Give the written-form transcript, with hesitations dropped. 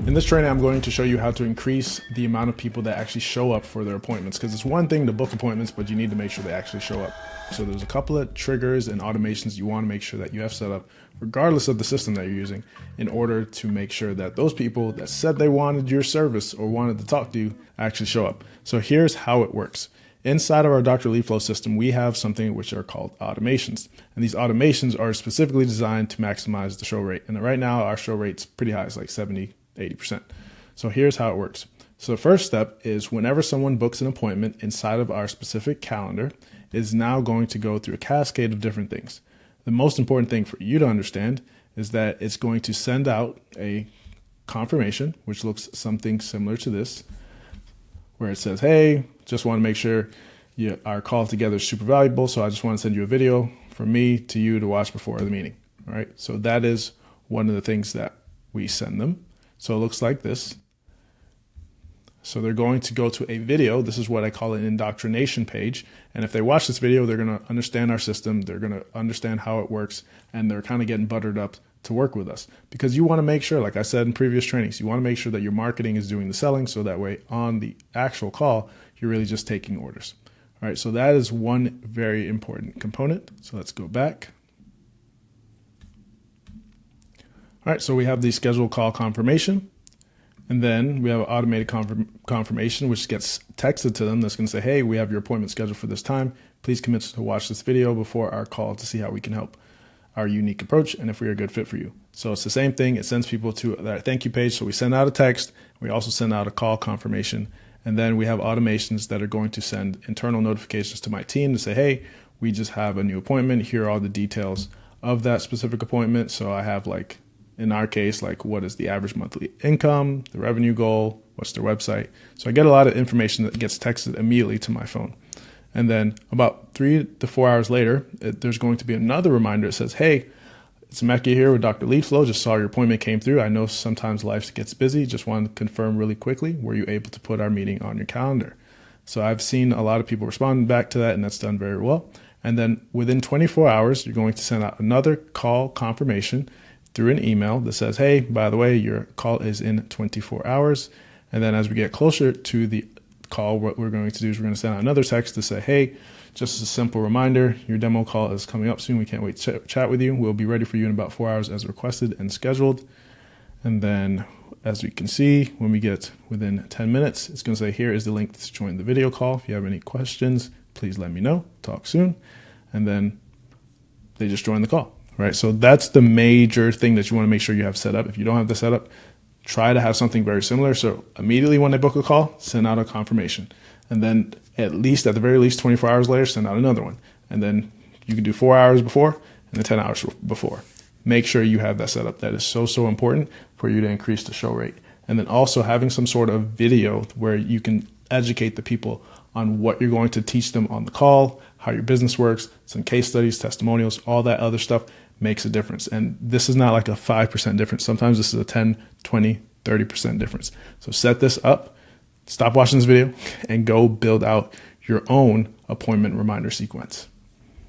In this training, I'm going to show you how to increase the amount of people that actually show up for their appointments, because it's one thing to book appointments, but you need to make sure they actually show up. So there's a couple of triggers and automations you want to make sure that you have set up, regardless of the system that you're using, in order to make sure that those people that said they wanted your service or wanted to talk to you actually show up. So here's how it works. Inside of our Dr. Lead Flow system, we have something which are called automations. And these automations are specifically designed to maximize the show rate. And right now, our show rate's pretty high. It's like 70-80%. So here's how it works. So the first step is whenever someone books an appointment inside of our specific calendar, is now going to go through a cascade of different things. The most important thing for you to understand is that it's going to send out a confirmation, which looks something similar to this, where it says, hey, just want to make sure our call together is super valuable. So I just want to send you a video from me to you to watch before the meeting. All right. So that is one of the things that we send them. So it looks like this. So they're going to go to a video. This is what I call an indoctrination page. And if they watch this video, they're going to understand our system. They're going to understand how it works. And they're kind of getting buttered up to work with us, because you want to make sure, like I said in previous trainings, you want to make sure that your marketing is doing the selling. So that way on the actual call, you're really just taking orders. All right. So that is one very important component. So let's go back. All right. So we have the scheduled call confirmation. And then we have an automated confirmation, which gets texted to them. That's going to say, hey, we have your appointment scheduled for this time. Please commit to watch this video before our call to see how we can help our unique approach and if we are a good fit for you. So it's the same thing. It sends people to that thank you page. So we send out a text. We also send out a call confirmation. And then we have automations that are going to send internal notifications to my team to say, hey, we just have a new appointment. Here are all the details of that specific appointment. So I have, like, in our case, like, what is the average monthly income, the revenue goal, what's their website. So I get a lot of information that gets texted immediately to my phone. And then about 3 to 4 hours later, there's going to be another reminder that says, hey, it's Mecca here with Dr. Lead Flow. Just saw your appointment came through. I know sometimes life gets busy. Just wanted to confirm really quickly, were you able to put our meeting on your calendar? So I've seen a lot of people respond back to that, and that's done very well. And then within 24 hours, you're going to send out another call confirmation through an email that says, hey, by the way, your call is in 24 hours. And then as we get closer to the call, what we're going to do is we're going to send out another text to say, hey, just as a simple reminder, your demo call is coming up soon. We can't wait to chat with you. We'll be ready for you in about 4 hours as requested and scheduled. And then as we can see, when we get within 10 minutes, it's going to say, here is the link to join the video call. If you have any questions, please let me know. Talk soon. And then they just join the call. Right. So that's the major thing that you want to make sure you have set up. If you don't have this set up, try to have something very similar. So immediately when they book a call, send out a confirmation. And then at the very least 24 hours later, send out another one. And then you can do 4 hours before and then 10 hours before. Make sure you have that set up. That is so important for you to increase the show rate. And then also having some sort of video where you can educate the people on what you're going to teach them on the call, how your business works, some case studies, testimonials, all that other stuff makes a difference. And this is not like a 5% difference. Sometimes this is a 10, 20, 30% difference. So set this up, stop watching this video, and go build out your own appointment reminder sequence.